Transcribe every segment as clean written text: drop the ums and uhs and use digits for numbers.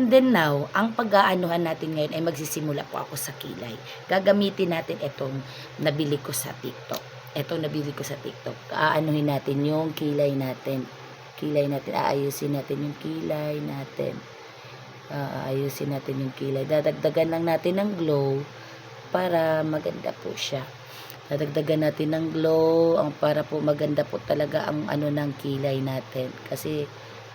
And then now, ang pag-aanuhan natin ngayon ay magsisimula po ako sa kilay. Gagamitin natin itong nabili ko sa TikTok. Itong nabili ko sa TikTok. Aanuhin natin yung kilay natin. Aayusin natin yung kilay natin. Aayusin natin yung kilay. Dadagdagan lang natin ng glow para maganda po siya. Dadagdagan natin ng glow para po maganda po talaga ang ano ng kilay natin. Kasi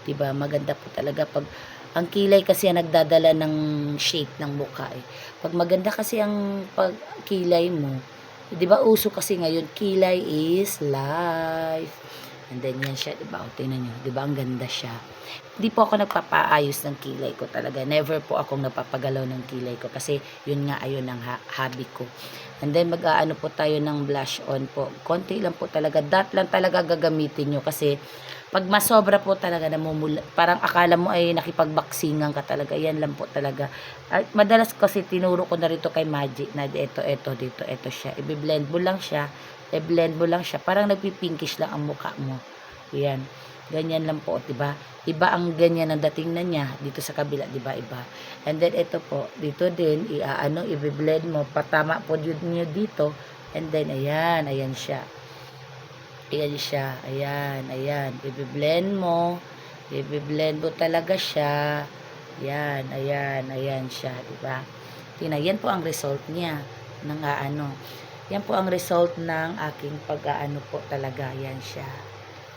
'di ba, maganda po talaga pag ang kilay kasi ang nagdadala ng shape ng mukha eh. Pag maganda kasi ang pagkilay mo, 'di ba uso kasi ngayon, kilay is life. And then yan siya, 'di ba? O, tingnan niyo, 'di ba ang ganda siya. Hindi po ako nagpapaayos ng kilay ko talaga. Never po akong napapagalaw ng kilay ko kasi yun nga ayun ang hobby ko. And then mag-aano po tayo ng blush on po. Konti lang po talaga. Dot lang talaga gagamitin nyo kasi pag masobra po talaga namumula, parang akala mo ay nakipagbaksingan ka talaga. Yan lang po talaga. At madalas kasi tinuro ko na rito kay Magic na ito siya. I-blend mo lang siya. I-blend mo lang siya. Parang nagpipinkish lang ang mukha mo. Yan. Ganyan lang po, 'di ba? Iba ang ganyan ang dating na niya dito sa kabila, 'di ba? Iba. And then ito po, dito din i-blend mo, patama po niyo dito. And then ayan siya. Ayan siya. Ayan. I-blend mo talaga siya. Ayan siya, 'di ba? Tingnan, yan po ang result niya ng Yan po ang result ng aking pag-aano po talaga. Yan siya.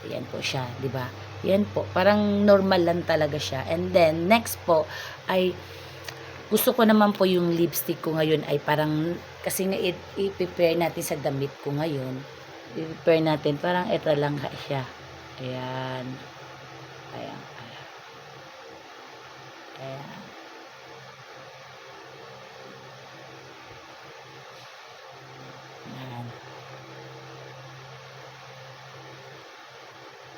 Ayan po siya, 'di ba? Yan po, parang normal lang talaga siya. And then next po ay gusto ko naman po yung lipstick ko ngayon ay parang kasi nga i-prepare natin sa damit ko ngayon. I-prepare natin parang ito lang siya. Ayan. Ayan.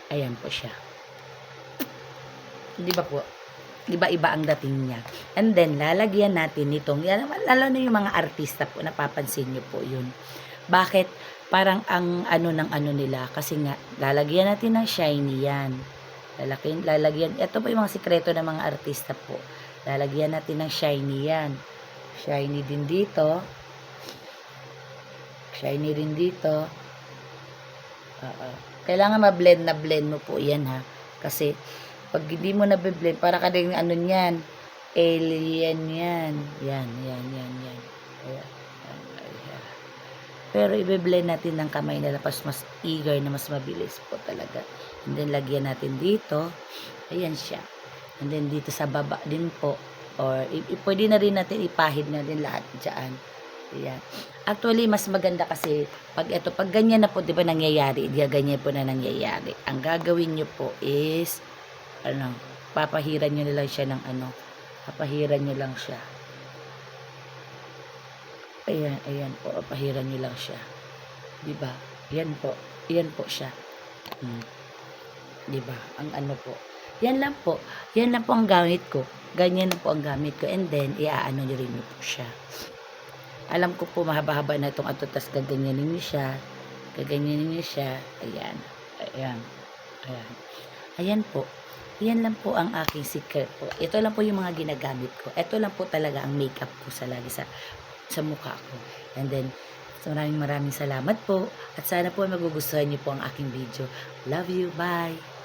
Ayan po siya. Di ba po? Di ba iba ang dating niya? And then, lalagyan natin nitong, lalo na yung mga artista po, napapansin nyo po yun. Bakit? Parang ang nila, kasi nga, lalagyan natin ng shiny yan. Ito po yung mga sikreto ng mga artista po. Lalagyan natin ng shiny yan. Shiny din dito. Shiny rin dito. Kailangan ma-blend mo po yan ha. Kasi pag hindi mo na-blend, para ka din niyan, alien yan. Yan. Ayan. Pero i-blend natin ng kamay na mas eager na mas mabilis po talaga. And then lagyan natin dito. Ayan siya. And then dito sa baba din po. Or pwede na rin natin ipahid na din lahat dyan. Ayan. Actually, mas maganda kasi pag ganyan na po, 'di ba nangyayari? Ganyan po na nangyayari. Ang gagawin niyo po is papahiran niyo lang siya ng papahiran niyo lang siya. Ayan po, papahiran niyo lang siya. 'Di ba? Yan po siya. 'Di ba? Ang po. Yan lang po ang gamit ko. Ganyan na po ang gamit ko. And then iaano niyo rin po siya. Alam ko po mahaba-haba na itong tas gaganyanin niyo siya. Ayan po. Yan lang po ang aking secret po. Ito lang po yung mga ginagamit ko. Ito lang po talaga ang makeup ko sa mukha ko. And then, maraming salamat po. At sana po magugustuhan niyo po ang aking video. Love you. Bye.